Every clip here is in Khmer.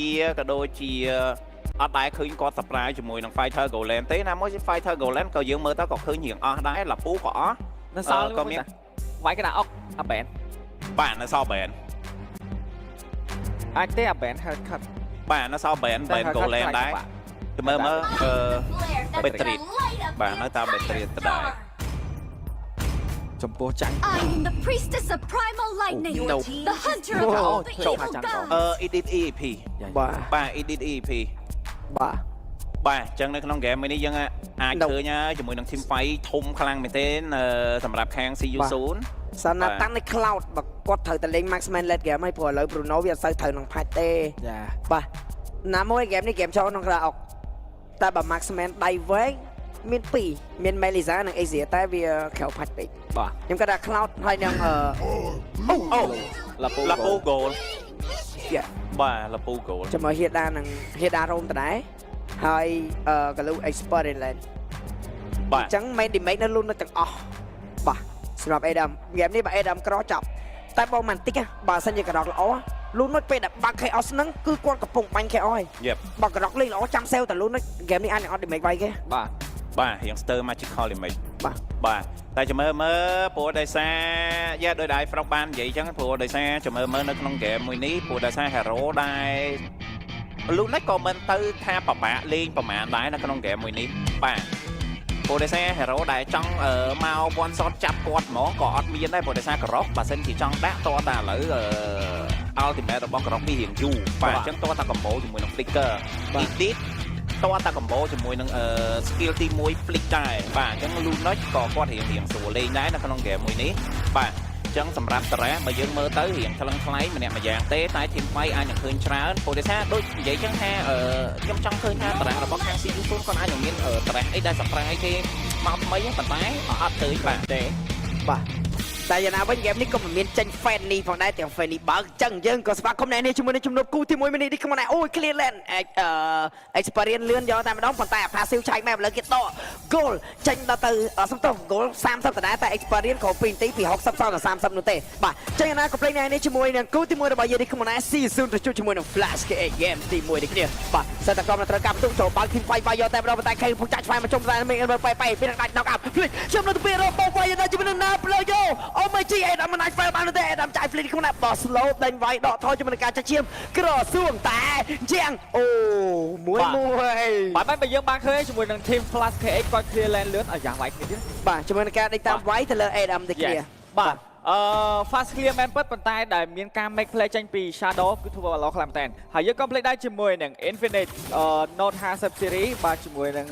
ก็โดยจีอดได้คืนก็สปรายจมูกนังไฟเธอโกเลนเต้นะไม่ใช่ไฟเธอโกเลนก็ยืมมือตาก็คืนอย่างได้หลับปูก็นั่นซ้อนก็มีไว้กระดาษออกแบนบ้านน่ะซ้อแบนไอ้เต้แบนคัดบ้านน่ะซ้อแบนโกเลนได้จะเมื่อเบตรีบ้านน่ะตาเบตรีตได้จมโปจัง I'm the priestess of primal lightning the hunter of all the evil gods อีดิทอีพีบ้าอีดิทอีพีบ้าจังในขนมแกไม่ได้ยังเคยเนี่ยจมูกนังทิมไฟทุ่มคลังไม่เต้นสำหรับแข่ง4-0สำนักตั้งในคลาวด์บอกกดเถอะแต่เล่นแม็กซ์แมนเล่นเกมไม่พอเลยบรูโน่เวียใส่เถอะน้องพายเต้ป่ะน้ำมวยเกมนี่เกมชอบน้องกระออกแต่แบบแม็กซ์แมนได้เว้ยมีนปีมีนเมลิซ่าหนังเอเชียแต่เวียแขวพัดไปป่ะยังกระดาษคลาวด์ให้ยังลาปูโกลบ้าลาปูโกลจะมาเฮียดาหนังเฮียดาโรมแต่ไหนให้กระลูกเอ็กซ์เพรสเล่นจังไม่ดิเมกนั่นลุ้นนั่นจังป่ะสำหรับเอดัมเกมนี้แบบเอดัมกระจับแต่บอลมันติ๊กอะบาสัญญากระดอกล้อลุ้นไม่เป็นแบบบางใครเอาสนั่งคือกวนกับปุ่งปันแค่อ้อยบางกระดอกเล่นล้อจังเซลแต่ลุ้นเกมนี้อันนี้ออดดิเมกไปแค่บ้ายังสเตอร์มาชิคคอลเลยไหมบ้าแต่จะเมื่อปูได้แซ่แยกโดยได้ฟรอกบานใหญ่จังปูได้แซ่จะเมื่อนึกน้องเกมมวยนี้ปูได้แซ่แฮร์โร่ได้ลุ้นนักก็มันตื้อท่าปะปะเล่นประมาณได้นักน้องเกมมวยนี้บ้าปูได้แซ่แฮร์โร่ได้จังมาเอาบอลซ้อนจับกอดหมอกอดมีได้ปูได้แซ่กระรอกบาเซนที่จังแดะตัวตาหรือเอาติดแม่ตัวบอลกระรอกมีเหียงอยู่บ้าจังตัวตากระโปงจมูกน้องฟลิกเกอร์อีกนิดตัวตากระโปงจมูกน้องสกิลตีมวยฟลิกได้บ้าจังลุ้นนักก็กอดเหียงสูเล่นได้นักน้องเกมมวยนี้บ้าจังสำหรับแต่ละมายังเมื่อtới hiệnทะลังทลายมันเนี่ยมาอย่างเต้ใต้ทีมไฟอันอย่างคืนช้าโปรเดซ่าด้วยใหญ่จังแท้ยังจังคืนช้าแต่เราบอกแข่งซีซูนก่อนอันอย่างนี้แต่ไอ้ได้สัปดาห์ที่มาไม่ยังปัดไม้อัดtới bạnเต้ป่ะแต่ยังน่าเป็นเกมนี้ก็เหมือนมีจังแฟนนี่ฝั่งได้แต่แฟนนี่บ้าจังยังก็สปาร์คอมแนนนี่ชุมนุมชุมนุมกูที่มวยมันนี่ที่เข้ามาไหนโอ้ยเคลียร์เล่นเอ็กซ์เพรียนเลื่อนยอแต่ไม่ต้องผ่อนแต่พาซิลชัยแม่เลยเกตโต้โกลจังดาตือสมต้นโกล30แต่ได้แต่เอ็กซ์เพรียนของปีนตีปี60ต่อ30นู่นเต้ป่ะจังยังน่าก็เพลย์ในชุมนุมเนี่ยกูที่มวยระบายยี่ที่เข้ามาไหนซีซั่นจะชุมนุมฟลาชเกมเกมที่มวยที่เนี่ยป่ะเซตกรรมตระกับตุ้งโจบางทีไฟยอแต่เราแต่ใครผู้จัดไฟมาชมแต่ไม่เอ็นไปเป็นอะไรนอกอัพพลิกชมเราตัวเปียโรโปไฟยังได้ชุมนุมนาเปล่าโยโอ้ไม่จีเอ็ดมันไอ้ไฟบ้านแต่ดำใจฟลิกเขาแนบบอสโลดันไว้ดอกทอยจะเป็นการจะเชี่ยมกระส่วงแต่เจียงโอ้มวยบ้านไปยังบางเคยจมูกหนังทีม plus KX ก็เคลียร์แลนเลือดอย่างไรนิดนึงบ้าจะเป็นการได้ตามไว้แต่เลยเอ็ดำได้เคลียร์บ้าfast clear man เปิดปันใต้ได้มีการ make play จังปี shadow คือทัวร์เราคลำแตนหายก็ play ได้จมูกหนัง infinite note 50 series บ้าจมูกหนัง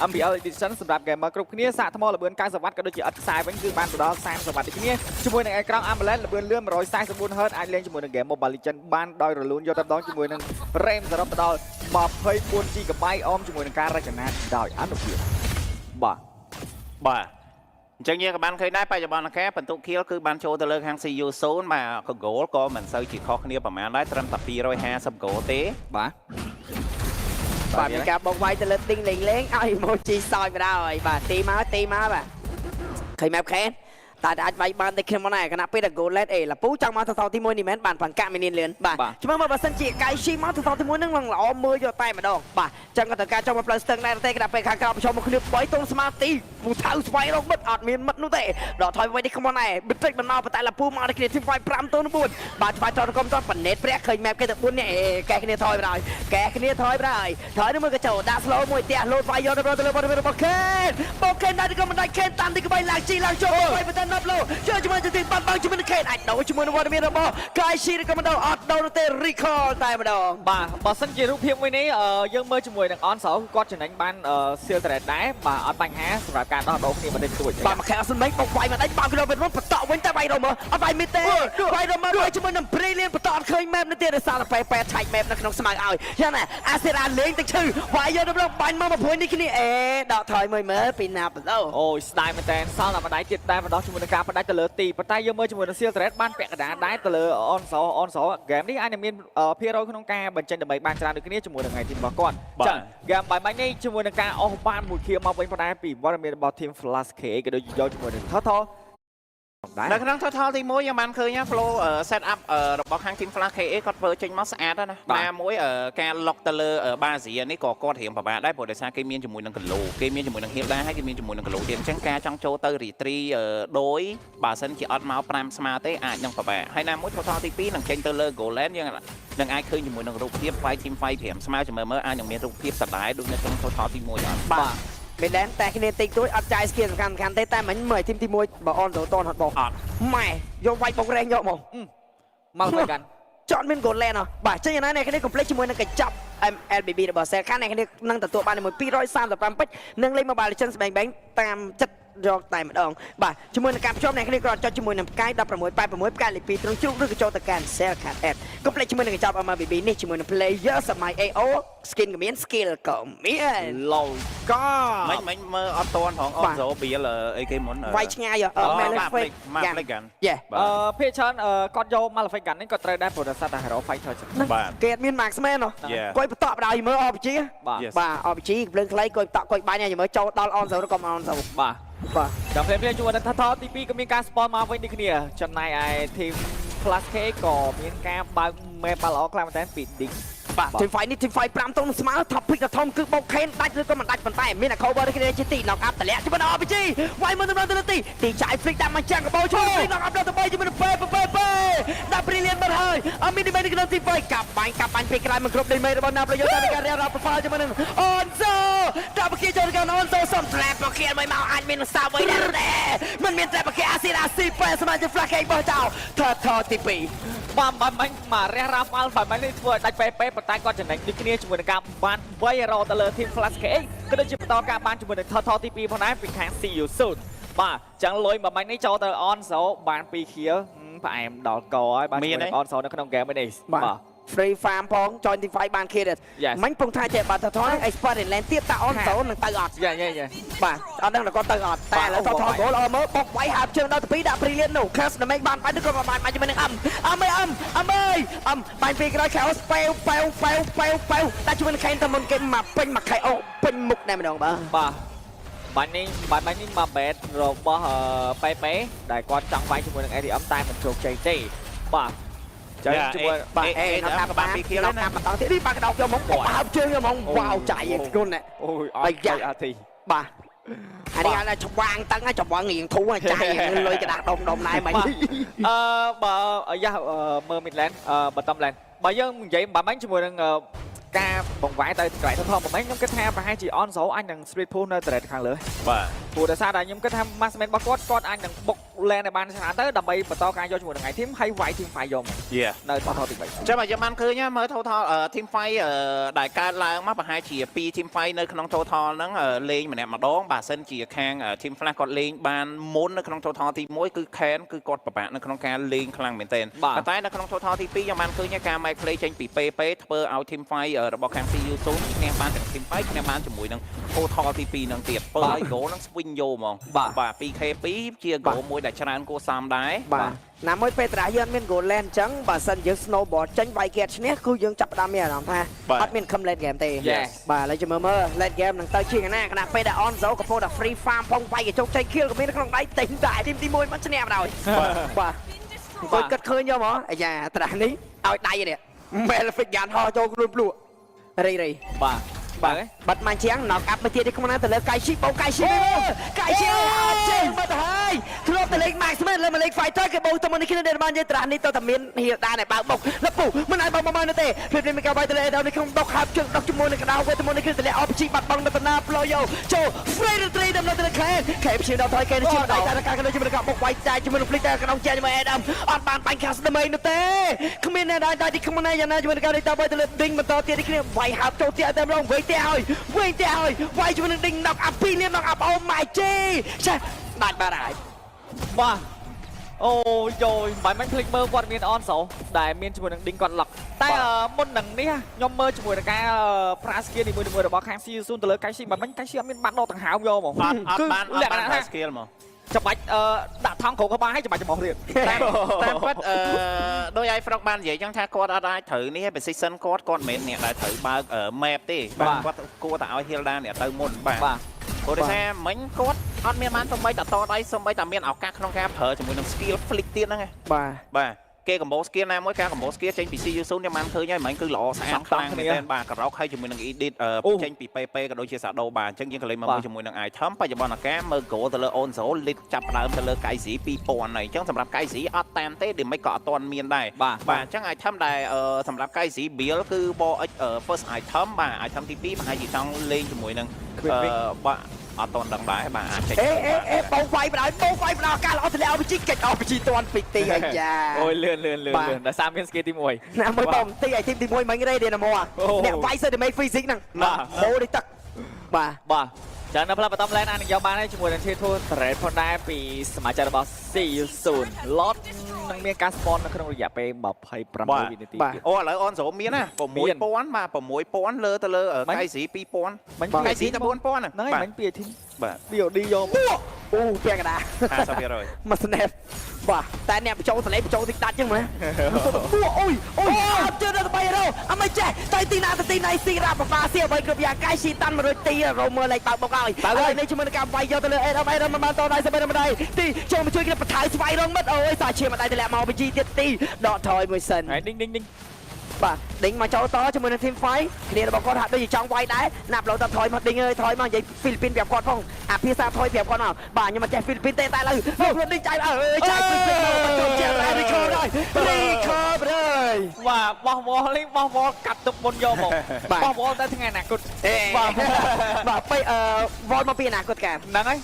Unreal Edition สำหรับเกมมากรุ๊ปนี้สะทมระเบิดการสวัสดิ์ก็โดยจีอัดสายเป็นคือบ้านตัวดาวสายสวัสดิ์ที่นี้จมูกหนังไอ้กล้องอัมเบลระเบิดเลื่อมร้อยสายสมบูรณ์เฮิร์ตไอเลี้ยงจมูกหนังเกม Mobile Legends บ้านดอยระลุนยอดตับดองจมูกหนังเรมสำหรับตัวดาวมาเพย์ปูนจีกับใบอ้อมจมูกหนังการรัชนาดาวอันดับเดียวบ้าจังเงี้ยกับบ้านเคยได้ไปจากบ้านแค่ปันตุเคียวคือบ้านโชว์ตะเลิกแห่งซียูโซนมาก็โกลก็เหมือนเซอร์จีคอกเนี่ยประมาณได้ตรำตับปี150โกลเต้บ้ามีการบอกไว้แต่ละติ้งเล้งเอาอีโมจิซอยมาได้บ้าตีมาบ้าเคยแมปแคนแต่อาจไปบ้านในเคมอนไหนขณะเป็นโกลเลตละปูจังมาทอที่มวยนี่แมนบ้านผังกะไม่เนียนเลือนบ้าช่วยมาสันจีไก่ชีมาทอที่มวยนึ่งหลังหล่อมือโยใต้มาดอกบ้าจังก็แต่การจังมาปลาสเต็งได้เตะกระดาษไปขากระชมมาคลิปปล่อยตรงสมาร์ตี้ผู้เท้าสไปร์ล็อกบัดอดมีมัดนู่นเตะดอกถอยไว้ที่เคมอนไหนบิดเตะมันมาแต่ละปูมาในเคลียร์ทีมไฟพรำตัวนุ่มบุญบ้าไฟตอนกรมตอนปั่นเน็ตเปรี้ยเคยแมปแกตะบุญเนี่ยแกเคลียร์ถอยไปเลยแกเคลียร์ถอยไปเลยถอยด้วยมือกระโจดาสโลมวยเตะโหลดไฟย้อนไปเลยโบเคนได้ที่ก็มันได้เคนตามที่ก็ไปหลักจีหลังโจไฟไปตันนับโลเชื่อจุมันจะติดปันบางจุมันเคนไอ้ดอกจุมันวันมีระบบกายชีก็มันดอกอัดดาวเตะรีคอร์ตายมาดอกบ้าสังเกตรูปเพียงวันนี้ยังเมื่อจมูกหนังออนเสาก็จะนั่งบ้านเซียลแต่ได้บ้าออนปังแฮสำหรับการต้อนรับนี่มันเป็นตัวบ้ามาแข่งสมัยปกไฟมาได้บ้าคือเราเป็นรถประต่อเว้นแต่ใบเราเมื่อเอาใบไม่เตะใบเรามาด้วยจุมันนำเพลเลียนประต่อเคยแมปนั่นเตะในซาลาแปรไทยแมปนักน้องสมัยเอาอย่างนั้นอาเซียนเลี้ยงตั้งชื่อไว้ยอดรับบันมาพูดนี่แค่นี้ดอกถอยเมื่อปีนาปแล้วโอ้ยสไตล์มันแต่ซาลามาได้จิตได้มาดอกจุมันการมาได้ตะเลตีปะไตยังเมื่อจมูกเซียลแต่บ้านแปะกระดาษได้ตะเลออนเสาเกมนี้อันนี้มีเพียร์โร่ขนมกาบันเจนเดย์บางจานดูแค่นี้จมูกยังไงทีมบอลก่อนจังเกมใบไม้นี่จมูกการออกบ้านหมุดเคียวมาเป็นปะไตปีว่าเรามีบอลทีมฟลัสเคก็โดยย่อจมูกเท่า នៅក្នុង total ទី1យើងបានឃើញ flow set up របស់ខាង team Flash KA គាត់ធ្វើចេញមកស្អាតណាណាមួយការ lock ទៅលើ Bazia នេះក៏គាត់រៀងពិបាកដែរព្រោះដោយសារគេមានជាមួយនឹង Kalo គេមានជាមួយនឹង Hilda ហើយគេមានជាមួយនឹង Kalo ទៀតអញ្ចឹងការចង់ចូលទៅ retreat ដោយបើសិនជាអត់មក5ស្មើទេអាចនឹងពិបាកហើយណាមួយ total ទី2នឹងចេញទៅលើ Goland យើងនឹងអាចឃើញជាមួយនឹងរូបភាព fight team fight 5ស្មើជាមួយមើលអាចនឹងមានរូបភាពដដែលដូចនៅក្នុង total ទី1ដែរបាទមិនដែរតែគ្នាតិចតួចអត់ចាយ skill សំខាន់ទេតែមិញមើលធីមទី1បើអនទៅតនអត់បងអត់ម៉ែយកវាយបងរែងយកមកមកទៅកាន់ចត់មាន Goland ហ៎បាទចេញណានេះគ្នា complete ជាមួយនឹងកញ្ចប់ MLBB របស់ Cell ខាងនេះគ្នានឹងទទួលបានជាមួយ235ពេជ្រនិងលេខ Mobile Legends បែងតាមចិត្តយកតែម្ដងបាទជាមួយនឹងការភ្ជាប់អ្នកគ្នាក៏ចុចជាមួយនឹងផ្កាយ1686ផ្កាយលេខ2ត្រង់ជ្រុងឬក៏ចូលទៅកាន់ Cell Card App កុំភ្លេចជាមួយនឹងកញ្ចប់ MLBB នេះជាមួយនឹង player សម័យ AO skin ក៏មាន skill ក៏មាន low ក៏មិនមើលអត់តន់ផងអត់ចូលបៀលអីគេមុនវាយឆ្ងាយMalefic ភាគច្រើនគាត់យក Malefic កាន់នេះគាត់ត្រូវដែរព្រោះតែសត្វតែ Hero Fighter ចឹងបាទគេអត់មាន Marksman ហ៎គាត់បន្តបដ යි មើល RPG បាទ RPG ភ្លើងខ្លីគាត់តក់គាត់បាញ់ឲ្យមើលចូលដល់ on zone ក៏មក on zone បាទបាទចាំភ្លាមជាមួយនឹង Total ទី2ក៏មានការ spawn មកវិញដូចគ្នាចំណែកឯ team Flash K ក៏មានការបើក map បាល់ល្អខ្លាំងមែនតើពី Dig បាទ team fight នេះ team fight 5តុងស្មើ top pick ដ៏ធំគឺបោកខេនដាច់ឬក៏មិនដាច់ប៉ុន្តែមាន cover នេះគ្នាជាទី knock up តម្លាក់ជាមួយនឹង RPG វាយមើលទៅទីចាយ flick ដាក់មកចាំងកបោជួយ knock up ដល់ទៅ3ជាមួយនឹងពេដាក់ brilliant បាត់ហើយអត់មានទី3នេះក្នុង team fight កាប់បាញ់ពេលក្រោយមកគ្រប់ដេមេរបស់ Napoli យកតែការរៀបរាប់ profile ជាមួយនឹង Onzo ដល់មកគេចូលកាន់ Onzo សំ trap មកគេមិនមកអាចមានសាវ័យដែរទេមិនមាន trap មកគេអាស៊ីរ៉ាស៊ីពេលសមាជិក Flash K បោះចោល Total ទី2បាទបាញ់មករះរ៉ាហ្វាល់បាញ់នេះធ្វើឲ្យដាច់ពេប៉ុន្តែគាត់ចំណេញដូចគ្នាជាមួយនឹងការបានវាយរ៉ទៅលើ team Flash K ក៏ដូចជាបន្តការបានជាមួយនឹង Total ទី2ផងដែរពីខាង See You Soon បាទចឹងលុយមួយបាញ់នេះចូលទៅ Onzo បាន2 kill ផ្អែមដល់កហើយបានជាមួយនឹង Onzo នៅក្នុង game នេះបាទ free farm ផង join team fight បាន kill មិញពងថាចេះបាត់ Total expert in lane ទៀតតា Onzo នឹងទៅអត់យ៉ាបាទអត់ដឹងតែគាត់ទៅអត់តែឥឡូវ Total goal អមើលបុកវាយហាប់ជើងដល់ទី2ដាក់ brilliant នោះ Curse ដើម្បីបានបាញ់ក៏បានបាញ់ជាមួយនឹងបាញ់ពីក្រោយ Chaos ប៉ែវដាក់ជាមួយនឹង Kane ទៅមុនគេមកពេញមក KO ពេញមុខតែម្ដងបាទបាញ់នេះមក bet របស់ប៉ែដែលគាត់ចង់វាយជាមួយនឹង ATM តែមិនជោគជ័យទេបាទចឹងជាមួយបាទក៏បាន2 kill ណាបន្តទៀតនេះបានកដោកយកមកបើជើងយកមកវ៉ាវចាយគុណអូយអត់អាទីបាទអានេះអាចច្វាងតឹងច្វាងរៀងធូរចាយលុយកដាស់ដុំណែមិញបើយ៉ាមើល midland bottom lane បើយើងនិយាយបាញ់ជាមួយនឹងការបង្វែរទៅក្រៃធំៗមិញខ្ញុំគិតថាប្រហែលជា Onzo អាចនឹង street pool នៅ direct ខាងលើបាទព្រោះដោយសារតែខ្ញុំគិតថា massman របស់គាត់អាចនឹងបុក lane ឲ្យបានច្រើនទៅដើម្បីបន្តការយកជាមួយនឹងឯ team ហើយវាយ team fight យកមកនៅ total ទី3ចាំបើយើងបានឃើញមើល total team fight ដែលកើតឡើងមកប្រហែលជា2 team fight នៅក្នុង total ហ្នឹងលេងម្នាក់ម្ដងបើសិនជាខាង team flash គាត់លេងបានមុននៅក្នុង total ទី1គឺ Ken គឺគាត់ពិបាកនៅក្នុងការលេងខ្លាំងមែនទែនប៉ុន្តែនៅក្នុង total ទី2យើងបានឃើញការ make play ចេញពី PP ធ្វើឲ្យ team fight របស់ខាង CU 0គ្នាបានទាំង team fight គ្នាបានជាមួយនឹង total ទី2នឹងទៀតធ្វើឲ្យ goal នឹង swing យកហ្មងបាទ 2k2 ជា goal មួយដែលច្រើនគួរសមដែរបាទណាមួយពេលតាយើងអត់មាន goal lane អញ្ចឹងបើសិនយើង snowboard ចេញវាយគេឈ្នះគឺយើងចាប់ផ្ដើមមានអារម្មណ៍ថាអត់មានខំ late game ទេបាទឥឡូវចាំមើល late game នឹងទៅជាណាគណៈពេលដែល Onzo កំពុងតែ free farm ផងវាយគេជោគជ័យ kill ក៏មានក្នុងដៃតែងតែ team ទី1មកឈ្នះបណ្ដោយបាទគាត់គិតឃើញយកមកអាយ៉ាត្រាស់នេះឲ្យដៃនេះ Malefic យ៉ាងហោះចូលខ្លួនភ្លក់រីបាទបាត់មកជាង knock up មកទៀតនេះក្នុងណាទៅលើកាយស៊ីបោកាយស៊ីអត់ចេញមកទៅហើយធ្លាប់ទៅលេង Maxman លើមកលេង Fighter គេបោទៅមុននេះគ្នាដែលបាននិយាយត្រាស់នេះទៅតែមានហៀដានឲ្យបើកបុកលពូមិនឲ្យបើកមកទេពេលមានការវាយទៅលើដល់នេះក្នុងដុកហាប់ជើងដុកជាមួយនឹងកដៅវិញទៅមុននេះគ្នាទៅលេ RPG បាត់បង់នៅតាណា Flow យកចូល Free Retreat ដល់ទៅលើ Clan ខេបឈៀដល់ថយគេនេះជាដៃតែការគ្នាជាមួយនឹងបុកវាយចាយជាមួយនឹង Flick តែក្នុងជែជាមួយ Adam អត់បានបាញ់ខាសដមេនោះទេគ្មានអ្នកដែរទីក្នុងណាយ៉ាងណាជាមួយនឹងការនេះទៅទៅលើ Ding បន្តទៀតនេះគ្នាវាយហាប់ចូលទៀតតែម្ដងវិញទៀតហើយវាយជាមួយនឹង Ding knock up 2លាន knock up Oh my G ចាដាច់បាត់ហើយបាទអូយយមិនភ្លេចមើលគាត់មាន Onzo ដែលមានជាមួយនឹង Ding គាត់ lock តែមុននឹងនេះខ្ញុំមើលជាមួយនឹងការ Flash skill នីមួយៗរបស់ខាង CU 0ទៅលើកាយស៊ីមិនកាយស៊ីអត់មានបាត់ដកដង្ហើមយកហ្មងគឺលក្ខណៈ skill ហ្មងច្បាច់ដាក់ថង់គ្រូក៏បានហើយច្បាច់ចំហរៀនតាមពិតដោយឲ្យ Frog បាននិយាយចឹងថាគាត់អត់អាចត្រូវនេះ position គាត់មិនមែនអ្នកដែលត្រូវបើក map ទេបាទគាត់គួរតែឲ្យ Hilda អ្នកទៅមុនបាទព្រោះដោយសារមិញគាត់ អត់មានបានសំបីតតដៃសំបីតាមានឱកាសក្នុងការប្រើជាមួយនឹង skill flick ទៀតហ្នឹងឯង បាទ បាទគេ combo skill ណាមួយការ combo skill ចេញពី CU0 ខ្ញុំបានឃើញហើយមិនគឺល្អស្អាតខ្លាំងមែនទែនបាទការ៉ុកហើយជាមួយនឹង edit ចេញពី PP ក៏ដូចជា Shadow បាទអញ្ចឹងយើងក៏លេងមកមួយជាមួយនឹង item បច្ចុប្បន្នអាការមើល goal ទៅលើ Onzo លីតចាប់ដើមទៅលើ Kaizi 2000ហើយអញ្ចឹងសម្រាប់ Kaizi អត់តាមទេ damage ក៏អត់ទាន់មានដែរបាទអញ្ចឹង item ដែលសម្រាប់ Kaizi build គឺ Box first item បាទ item ទី2ប្រហែលជាចង់លេងជាមួយនឹងបាទអត់តន់ដឹងដែរបាទអាចចេញបងវាយបណ្ដោយការល្អទៅលើ RPG កិច្ច RPG តាន់ពីទីអាយ៉ា អូយលឿនដោយសារមាន skill ទី1 ណាមួយបងទីឲ្យទី1មិញរេទេណាមកអ្នកវាយសិតតែ make physics ហ្នឹងហូរនេះទឹកបាទចឹងនៅផ្លាប់បតំឡែនអានយកបានហើយជាមួយនឹង T2 Thread ផងដែរពីសមាជិករបស់ CU0 lot នឹងមានការ spawn នៅក្នុងរយៈពេល26វិនាទីទៀតអូឥឡូវអនសូមមានណា6000បាទ6000លើទៅលើកៃស៊ី2000មិញកៃស៊ីតែ4000ហ្នឹងហើយមិញពីធីមបាទ BOD យកអូពាក់កណ្ដាល 50% មក snap បាទតែអ្នកបញ្ចូលសលេងបញ្ចូលតិចដាច់ចឹងណាអូយអត់ជឿដល់3រោអត់មិនចេះទៅទីណាស៊ីរ៉ាបបាសៀអ្វីគ្រប់យ៉ាងកាយស៊ីតាន់100ទីរោមើលលេខបើបុកហើយហើយនេះជាមួយនឹងការវាយយកទៅលើអេរ៉ាមិនបានតដៃសបិនម្ដាយទីចូលមកជួយគ្នាបន្ថយស្វ័យរងមិត្តអូយសាឈាមម្ដាយតម្លាក់មកបជីទៀតទីដកថយមួយសិនហើយដេញបាទដេញមកចូលតជាមួយនឹង team fight គ្នារបស់គាត់ហាក់ដូចជាចង់វាយដែរណាប់ឡូវតថយមកដេញអើយថយមកនិយាយហ្វីលីពីនប្រាប់គាត់ផងអាភាសាថយប្រាប់គាត់មកបាទខ្ញុំមិនចេះហ្វីលីពីនទេតែឥឡូវខ្លួនដេញចាយអើយចាយហ្វីលីពីនមកចូលជារីខូដែររីខូដែរបាទបោះវល់លេងបោះវល់កាត់ទុកមុនយកមកបោះវល់តែថ្ងៃអនាគតបាទពេលវល់មកពីអនាគតកាលហ្នឹងហើយ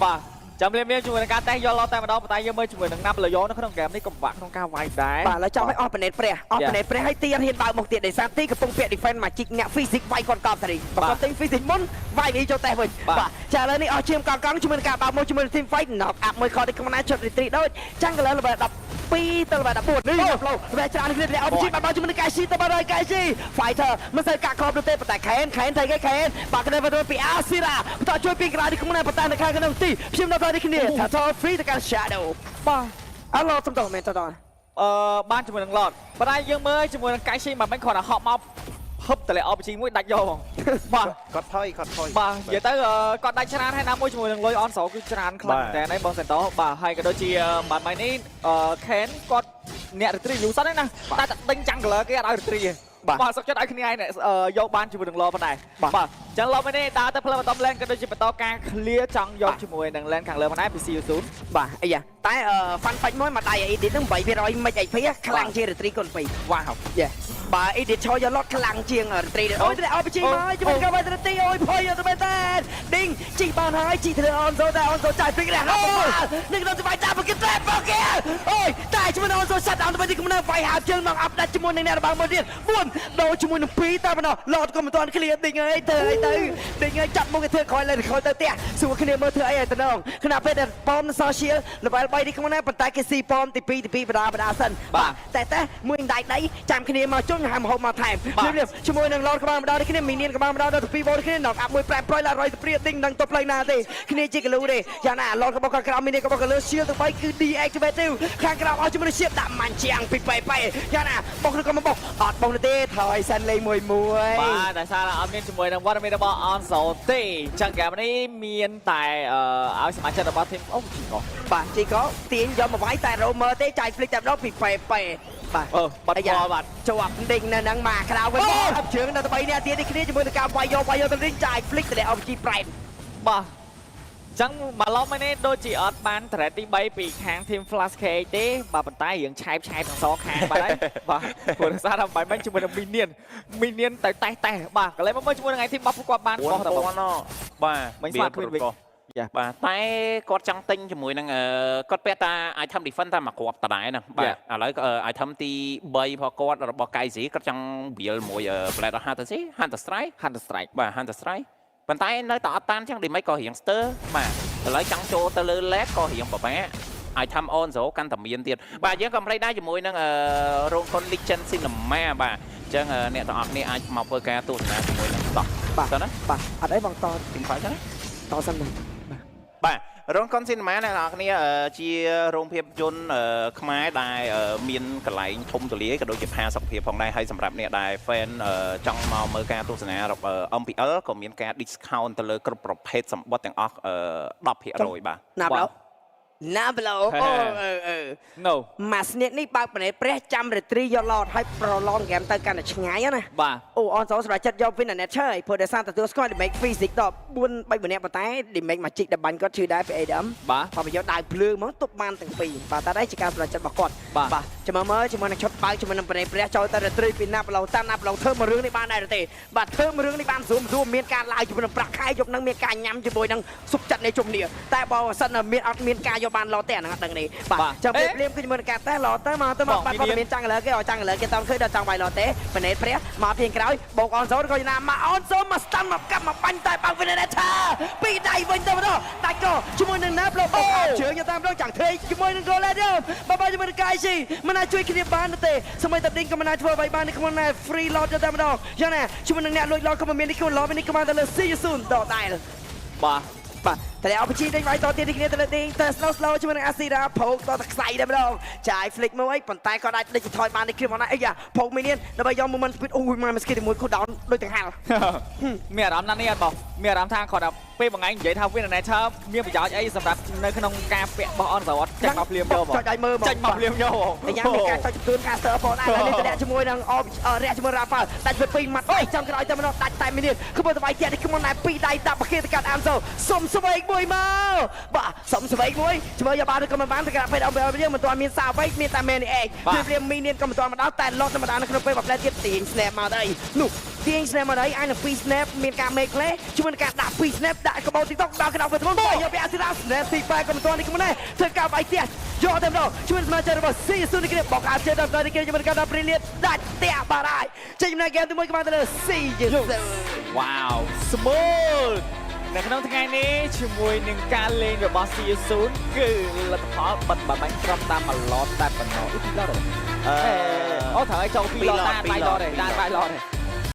បាទចាំលៀមជាមួយនឹងការតេស្តយកឡតែម្ដងប៉ុន្តែយើងមើលជាមួយនឹងណាប់លយោនៅក្នុងហ្គេមនេះក៏ពិបាកក្នុងការវាយដែរបាទឥឡូវចាំឲ្យអស់ប៉ណេតព្រះឲ្យទីហ៊ានបើកមកទៀតដោយសារទីកំពុងពាក់ defense មកជីកអ្នក physics វាយកគាត់កប់សេរីបើគាត់ទិញ physics មុនវាយនេះចូលតេស្តវិញបាទចាឥឡូវនេះអស់ឈាមកង់ជាមួយនឹងការបើកមកជាមួយនឹង team fight knock up មួយខតទីក្នុងណាជុត retreat ដូចចាំងកន្លងល្បែ12ទៅល្បែ14នេះផ្លូវល្បែច្រើនគ្នាតែ RPG បាត់បង់ជាមួយនឹងកាយស៊ីទៅបាត់ហើយកៃស៊ី fighter មិនសូវកាក់ក្របនោះទេប៉ុន្តែខេនថៃគេខេនបាទគ្នាទៅពីអាស៊ីរ៉ាបន្តជួយពីក្រៅទីក្នុងណាប៉ុន្តែនៅខាងក្នុងទីខ្ញុំនៅដល់នេះគ្នាថាត free ទៅកាន់ shadow បាទអឡូសំដៅមែនតើបានជាមួយនឹង lot ប៉ុន្តែយើងមើលជាមួយនឹងកៃស៊ីមិនមែនគាត់ហក់មកហឹបតលេ RPG មួយដាច់យកបងបាទគាត់ថយបាទនិយាយទៅគាត់ដាច់ច្រើនហើយណាមួយជាមួយនឹងលុយអនសូគឺច្រើនខ្លាំងតែណៃបងសេនតោបាទហើយក៏ដូចជាបាទម៉ៃនេះខេនគាត់អ្នករីត្រីយូសិនហ្នឹងណាតែតែដេញចាំងកលគេអត់ឲ្យរីត្រីទេបាទសុខចិត្តឲ្យគ្នាឯងយកបានជាមួយនឹងឡប៉ុណ្ណេះបាទអញ្ចឹងឡម៉ៃនេះដើរទៅផ្លូវបន្តឡែនក៏ដូចជាបន្តការ clear ចង់យកជាមួយនឹងឡែនខាងលើប៉ុណ្ណេះពី CU0 បាទអីយ៉ាតែ fun fact មួយមកដៃ edit ហ្នឹង 8% មិន HP ខ្លាំងជាង retreat គុណ2វ៉ាវយេបាទ edit ឈរយក lot ខ្លាំងជាង retreat អូយតែ RPG មកជាមួយនឹង retreat អូយភ័យទៅមែនតើឌីងជីបានហើយជីទៅ Onzo តែ Onzo ចាយ freak រះអូនឹងទៅស្បាយចាប់គេតែបូកអូយតែជាមួយនឹង Onzo សាត់ down ទៅទីកំណើវាយហាប់ជើងមកអាប់ដាច់ជាមួយនឹងអ្នករបស់មួយទៀត4ដូរជាមួយនឹង2តែប៉ុណ្ណោះ lot ក៏មិនទាន់ clear ឌីងអើយទៅឌីងអើយចាប់មកគេធ្វើក្រោយលើក្រោយទៅផ្ទះសួរគ្នាមើលធ្វើអីទៅដងខណៈពេលដែលប៉ម social level 3នេះក្នុងណាប៉ុន្តែគេស៊ីប៉មទី2បដាសិនបាទតែមួយដៃចាំគ្នាមកជុំហាមហូបមកថែមជាមួយនឹង lot ក្បាលម្ដងនេះគ្នាមីនៀនក្បាលម្ដងដល់ទី2បូនគ្នា knock up មួយប្រែប្រួយឡារយទៅព្រាឌីងនឹងទៅផ្លូវណាទេគ្នាជាកលូទេយ៉ាងណា lot របស់គាត់ក្រោមមីនៀនរបស់គាត់លើ shield ទៅ3គឺ deactivate ទៅខាងក្រោមអស់ជាមួយនឹង shield ដាក់ម៉ាន់ជាងពីប៉ែយ៉ាងណាបុកឬក៏មិនបុកអត់បុកទេថយសិនលេងមួយបាទតែសារអត់មានជាមួយនឹងវត្តមានរបស់ Onzo ទេចឹងហ្គេមនេះមានតែឲ្យសមាជិករបស់ team អូជីកោបាទជីកោទាញយកមកវាយតែ roamer ទេចាយ flick តែម្ដងពីប៉ែបាទបាត់វល់បាត់ជាប់ដេញនៅហ្នឹងមកក្រៅវិញអត់ជើងដល់3នាក់ទៀតនេះគ្នាជាមួយនឹងការវាយយកទៅវិញចាយ flick តែ RPG ប្រែមបាទចឹងមកឡប់មកនេះដូចជាអត់បាន thread ទី3ពីខាង team flash k ទេបាទប៉ុន្តែរឿងឆែបទាំងសងខាងបាទហើយបាទព្រោះសារថាបាយមិញជាមួយនឹងមីនៀនតែតេះបាទកន្លែងមកមើលជាមួយនឹងឯ team របស់គាត់បានបោះតែបងបាទមិញស្មាតឃើញវិញបាទតែគាត់ចង់ទិញជាមួយនឹងគាត់ពាក់តា item defense តែមកគ្រាប់តដែរហ្នឹងបាទឥឡូវ item ទី3របស់គាត់របស់ Kaizi គាត់ចង់វាលមួយ Blade of Hunter Strike បាទ Hunter Strike ប៉ុន្តែនៅតែអត់តានចឹងដូចមិនក៏រៀងស្ទើបាទឥឡូវចង់ចូលទៅលើ lag ក៏រៀងពិបាក item Onzo កាន់តែមានទៀតបាទយើងក៏មិនដែរជាមួយនឹងរោងកុន Legend Cinema បាទអញ្ចឹងអ្នកទាំងអស់គ្នាអាចមកធ្វើការទស្សនាជាមួយនឹងតោះបាទណាបាទអត់អីបងតទី5ចឹងតសិនបាទ រងកុនស៊ីនេម៉ាអ្នកនរគ្នាជារោងភាពយន្តខ្មែរដែលមានកន្លែងធំទូលាយក៏ដូចជាផាសុខភាពផងដែរហើយសម្រាប់អ្នកដែល fan ចង់មកមើលការទស្សនារបស់ MPL ក៏មានការ discount ទៅលើគ្រប់ប្រភេទសម្បត្តិទាំងអស់ 10% បាទ ណាប់ឡូណាប់ឡូអូ No មកស្នៀកនេះបើកប្រណេតព្រះចាំរាត្រីយកឡតឲ្យប្រឡងហ្គេមទៅកាន់តែឆ្ងាយណា បាទ អូអនសូសម្រាប់ចិត្តយក win អា net ឆើយព្រោះដោយសារទទួលស្គាល់ damage physics ដល់4 3ម្នាក់ប៉ុន្តែ damage មកជីកដល់បាញ់គាត់ឈឺដែរពី ADM បាទ បបយកដៅភ្លើងហ្មងទប់បានទាំងពីរបាទតែដែរជាការប្រចិត្តរបស់គាត់ បាទ ចាំមើលជាមួយនឹងឈុតបើកជាមួយនឹងប្រណេតព្រះចូលទៅរាត្រីពីណាប់ឡូតាមណាប់ឡូធ្វើមួយរឿងនេះបានដែរទេបាទធ្វើមួយរឿងនេះបានស្រួលមានការឡាយជាមួយនឹងប្រាក់ខែយប់នឹងមានការញ៉ាំជាមួយនឹងសុខចិត្តនៃជំនាញតែបើសិនមានអត់មានការយកបានឡទេអាហ្នឹងអត់ដឹងទេបាទចាំពេលភ្លាមគឺជាមួយនឹងការតែឡទៅមកទៅមកបាទគាត់មានចាំងលើគេឲ្យចាំងលើគេតាមឃើញដល់ចង់វាយឡទេប្រណេតព្រះមកពីក្រោយបោកអនសូនក៏ណាមកអនសូនមកស្តាំមកកាប់មកបាញ់តែបើវិននេថាពីដៃវិញទៅម្ដងដាច់ក៏ជាមួយនឹងណាប់ឡូបោកជើងយកតាមម្ដងចាំងធ្វើជាមួយនឹង goal leader បើជាមួយនឹងកាយស៊ីមិនអាចជួយគ្នាបានទេសម័យតាឌីងក៏មិនអាចធ្វើអ្វីបាននៅក្នុង free load យកតែម្ដងយ៉ាងណាជាមួយនឹងអ្នកលួចឡតក៏មិនមាននេះខ្លួនឡតនេះក៏បានទៅលើ see you soon ដល់ដែរ បាទ បាទតែអបជីដេញវាយតទៀតគ្នាទៅលើទីទៅ slow ជាមួយនឹងអាស៊ីរ៉ាផោកតតែខ្សែតែម្ដងចាយ flick មួយប៉ុន្តែក៏អាចដេញថយបាននេះគ្រាមកណាអីយ៉ាផោកមីនៀនដើម្បីយក moment speed អូយមកស្គីមួយ cool down ដូចទាំងហាល់ មានអារម្មណ៍ណាស់នេះអត់បងមានអារម្មណ៍ថាគាត់ថាពេលមួយថ្ងៃនិយាយថា win and nature មានប្រយោជន៍អីសម្រាប់នៅក្នុងការពាក់របស់អនសវត្តចេញមកភ្លាមយកបង ចុចឲ្យមើលមក ចេញមកភ្លាមយក តែយ៉ាងមានការចុចទួន caster ផងដែរនេះទៅជាមួយនឹងអបរះជាមួយ rapper ដាច់ទៅ2ម៉ាត់អីចាំក្រោយទៅម្ដងដាច់តែមីនៀនគឺបើទៅវាយទៀតនេះគឺមកណែ2ដៃដាក់ប្រគិតទៅកាត់អាមសូសុំស្វែងមួយមកបាទសុំស្វែងមួយជាមួយយកបានឬក៏មិនបានតែពេលអបយើងមិនទាន់មានសាអ្វីមានតែមែននេះឯងព្រាមមីនៀនក៏មិនទាន់មកដល់តែឡតធម្មតានៅក្នុងពេលបផ្លែទៀតទាញ snap មកទៅនោះទាញ snap មកទៅអាយនឹង2 snap មានការ make play ជាមួយនឹងការដាក់ 2 snap ដាក់កបោ TikTok ដល់កណ្ដោទៅមកយកពីអាស៊ីរ៉ា snap ទី8ក៏មិនទាន់នេះក៏មិនដែរធ្វើការវាយទៀតយកតែម្ដងជួយសមាជិករបស់ C ស៊ូនេះគេបោកអាជើដល់នេះគេជាមួយនឹងការដាក់ brilliant ដាច់ផ្ទះបារាយចេញដំណើរហ្គេមទី1ក៏បានទៅលើ C យេស៊ូ Wow smooth នៅក្នុងថ្ងៃនេះជាមួយនឹងការលេងរបស់ C0 គឺលទ្ធផលបិទបាបាញ់ត្រឹមតាម1ឡតតែប៉ុណ្ណោះពីឡតអូត្រូវឲ្យចូល2ឡតតែបាយឡតទេតែបាយឡតទេ